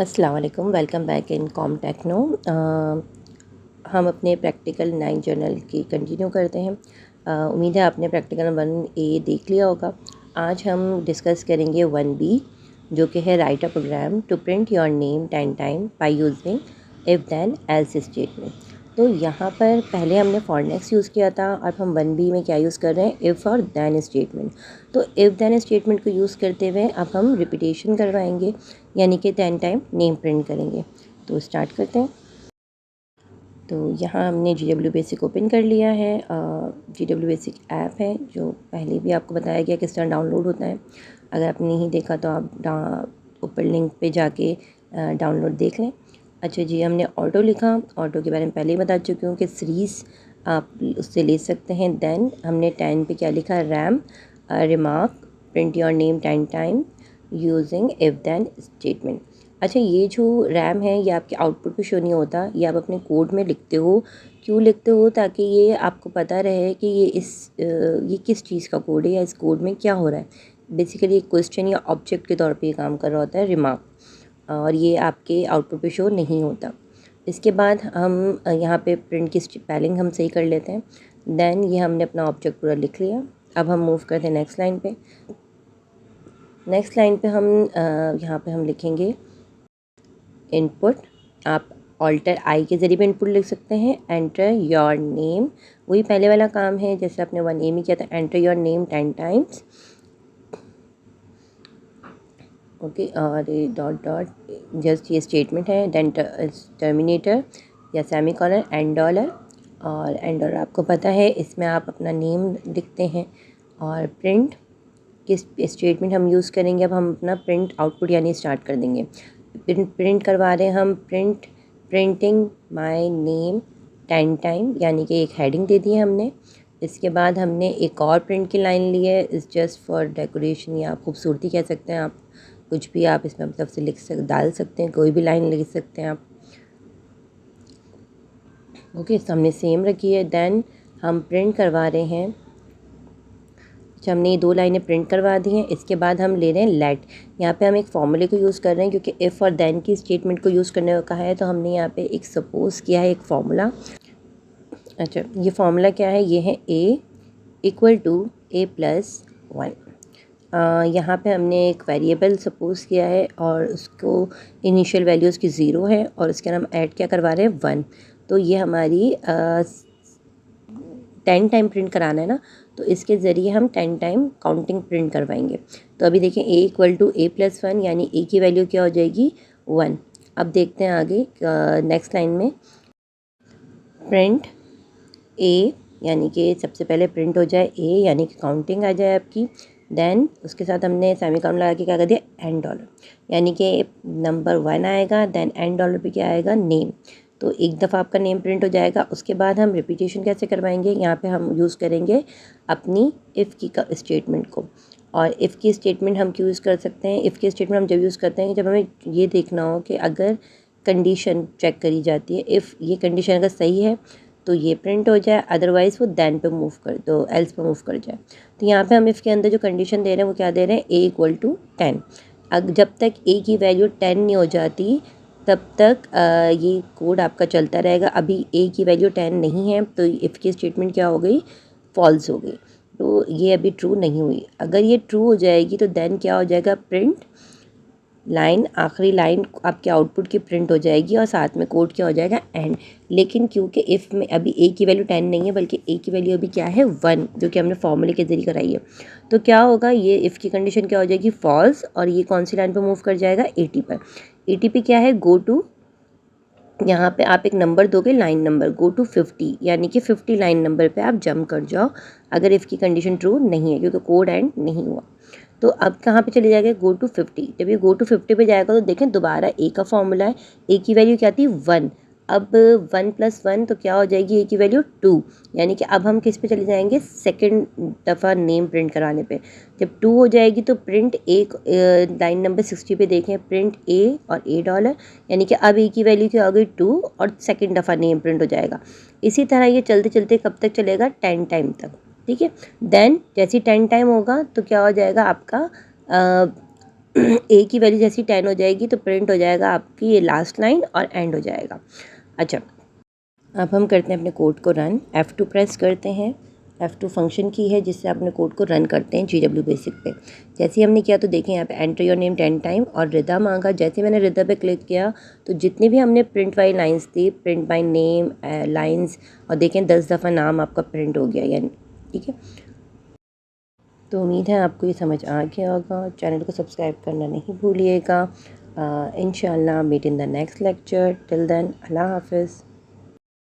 अस्सलाम वालेकुम, welcome back in Com Techno. हम अपने प्रैक्टिकल 9 जर्नल की कंटिन्यू करते हैं। उम्मीद है आपने प्रैक्टिकल 1A देख लिया होगा। आज हम डिस्कस करेंगे 1B, जो कि है write a program to print your name 10 time by using if then else statement. तो यहाँ पर पहले हमने फॉर नेक्स्ट यूज़ किया था, अब हम 1B में क्या यूज़ कर रहे हैं, इफ़ और देन स्टेटमेंट। तो इफ़ देन स्टेटमेंट को यूज़ करते हुए अब हम रिपीटेशन करवाएंगे, यानी कि 10 टाइम नेम प्रिंट करेंगे। तो स्टार्ट करते हैं। तो यहाँ हमने GW बेसिक ओपन कर लिया है। GW बेसिक ऐप है जो पहले भी आपको बताया गया किस तरह डाउनलोड होता है। अगर आपने नहीं देखा तो आप ऊपर लिंक पे जाके डाउनलोड देख लें। अच्छा जी, हमने ऑटो लिखा। ऑटो के बारे में पहले ही बता चुकी हूँ कि सीरीज़ आप उससे ले सकते हैं। देन हमने 10 पे क्या लिखा, रैम remark print your name 10 time using if then statement. अच्छा, ये जो रैम है ये आपके आउटपुट पे शो नहीं होता, ये आप अपने कोड में लिखते हो। क्यों लिखते हो? ताकि ये आपको पता रहे कि ये किस चीज़ का कोड है या इस कोड में क्या हो रहा है। बेसिकली एक क्वेश्चन या ऑब्जेक्ट के तौर पे ये काम कर रहा होता है रिमार्क, और ये आपके आउटपुट पे शो नहीं होता। इसके बाद हम यहाँ पे प्रिंट की स्पेलिंग हम सही कर लेते हैं। देन ये हमने अपना ऑब्जेक्ट पूरा लिख लिया। अब हम मूव करते हैं नेक्स्ट लाइन पे। नेक्स्ट लाइन पे हम यहाँ पे हम लिखेंगे इनपुट। आप ऑल्टर आई के ज़रिए भी इनपुट लिख सकते हैं। एंटर योर नेम, वही पहले वाला काम है जैसे आपने 1A में किया था। Enter your name 10 times, okay. और डॉट डॉट जस्ट ये स्टेटमेंट है। देन टर्मिनेटर या सेमी कॉलर, एंड डॉलर। और एंड डॉलर आपको पता है इसमें आप अपना नेम लिखते हैं। और प्रिंट किस स्टेटमेंट हम यूज़ करेंगे, अब हम अपना प्रिंट आउटपुट यानी स्टार्ट कर देंगे। प्रिंट करवा रहे हैं हम, प्रिंटिंग माय नेम 10 टाइम, यानी कि एक हेडिंग दे दी है हमने। इसके बाद हमने एक और प्रिंट की लाइन ली है, इज़ जस्ट फॉर डेकोरेशन या खूबसूरती कह सकते हैं आप। कुछ भी आप इसमें मतलब से डाल सकते हैं, कोई भी लाइन लिख सकते हैं आप। ओके, हमने सेम रखी है। देन हम प्रिंट करवा रहे हैं। अच्छा, हमने ये 2 लाइनें प्रिंट करवा दी हैं। इसके बाद हम ले रहे हैं लेट। यहाँ पे हम एक फॉर्मूले को यूज़ कर रहे हैं क्योंकि इफ़ और देन की स्टेटमेंट को यूज़ करने को कहा है, तो हमने यहाँ पे एक सपोज़ किया है एक फार्मूला। अच्छा, ये फार्मूला क्या है, ये है A इक्वल टू A+1। यहाँ पे हमने एक वेरिएबल सपोज़ किया है और उसको इनिशियल वैल्यू उसकी 0 है और उसके हम ऐड क्या करवा रहे हैं, 1। तो ये हमारी 10 टाइम प्रिंट कराना है ना, तो इसके ज़रिए हम 10 टाइम काउंटिंग प्रिंट करवाएंगे। तो अभी देखें A इक्वल टू A+1, यानी A की वैल्यू क्या हो जाएगी, 1। अब देखते हैं आगे नेक्स्ट लाइन में प्रिंट A, यानी कि सबसे पहले प्रिंट हो जाए A, यानी कि काउंटिंग आ जाए आपकी। देन उसके साथ हमने सेमीकोलन लगा के क्या कर दिया, एंड डॉलर, यानी कि नंबर 1 आएगा। देन एंड डॉलर पे क्या आएगा, नेम। तो एक दफ़ा आपका नेम प्रिंट हो जाएगा। उसके बाद हम रिपीटेशन कैसे करवाएंगे, यहाँ पे हम यूज़ करेंगे अपनी इफ़ की स्टेटमेंट को। और इफ़ की स्टेटमेंट हम क्यों यूज़ कर सकते हैं, इफ़ की स्टेटमेंट हम जब यूज़ करते हैं जब हमें ये देखना हो कि अगर कंडीशन चेक करी जाती है, इफ़ ये कंडीशन अगर सही है तो ये प्रिंट हो जाए, अदरवाइज़ वो देन पे मूव कर दो, एल्स पे मूव कर जाए। तो यहाँ पे हम इफ़ के अंदर जो कंडीशन दे रहे हैं वो क्या दे रहे हैं, A इक्वल टू 10। अब जब तक A की वैल्यू 10 नहीं हो जाती तब तक ये कोड आपका चलता रहेगा। अभी A की वैल्यू 10 नहीं है तो इफ़ की स्टेटमेंट क्या हो गई, फॉल्स हो गई। तो ये अभी ट्रू नहीं हुई। अगर ये ट्रू हो जाएगी तो देन क्या हो जाएगा, प्रिंट लाइन, आखिरी लाइन आपके आउटपुट की प्रिंट हो जाएगी और साथ में कोड क्या हो जाएगा, एंड। लेकिन क्योंकि इफ़ में अभी A की वैल्यू 10 नहीं है बल्कि A की वैल्यू अभी क्या है, 1, जो कि हमने फॉर्मूले के ज़रिए कराई है। तो क्या होगा, ये इफ़ की कंडीशन क्या हो जाएगी, फॉल्स। और ये कौन सी लाइन पर मूव कर जाएगा, 80 पर। 80 पे क्या है, गो टू, यहाँ पे आप एक नंबर दोगे, लाइन नंबर, गो टू 50, यानी कि 50 लाइन नंबर पे आप जंप कर जाओ अगर इफ़ की कंडीशन ट्रू नहीं है, क्योंकि कोड एंड नहीं हुआ। तो अब कहाँ पे चले जाएगा, गो टू 50। जब ये गो टू 50 पे जाएगा तो देखें दोबारा A का फॉर्मूला है, A की वैल्यू क्या थी, 1। अब 1 + 1 तो क्या हो जाएगी, A की वैल्यू 2, यानी कि अब हम किस पे चले जाएंगे, सेकंड दफ़ा नेम प्रिंट कराने पे। जब 2 हो जाएगी तो प्रिंट एक लाइन नंबर 60 पे देखें, प्रिंट A और A डॉलर, यानी कि अब A की वैल्यू क्या हो गई, 2, और सेकंड दफ़ा नेम प्रिंट हो जाएगा। इसी तरह ये चलते चलते कब तक चलेगा, 10 टाइम तक, ठीक है। देन जैसे 10 टाइम होगा तो क्या हो जाएगा आपका ए की वैल्यू जैसी 10 हो जाएगी तो प्रिंट हो जाएगा आपकी ये लास्ट लाइन और एंड हो जाएगा। अच्छा, अब हम करते हैं अपने कोड को रन। F2 प्रेस करते हैं। F2 फंक्शन की है जिससे अपने कोड को रन करते हैं GW बेसिक पे। जैसे ही हमने किया तो देखें यहाँ पे एंटर योर नेम 10 टाइम और रिदा मांगा। जैसे मैंने रिदा पे क्लिक किया तो जितने भी हमने प्रिंट वाली लाइंस थी, प्रिंट बाय नेम लाइंस, और देखें 10 दफ़ा नाम आपका प्रिंट हो गया यानी, ठीक है। तो उम्मीद है आपको ये समझ आ गया होगा। चैनल को सब्सक्राइब करना नहीं भूलिएगा। इंशाल्लाह meet in the next lecture. Till then अल्लाह हाफिज़।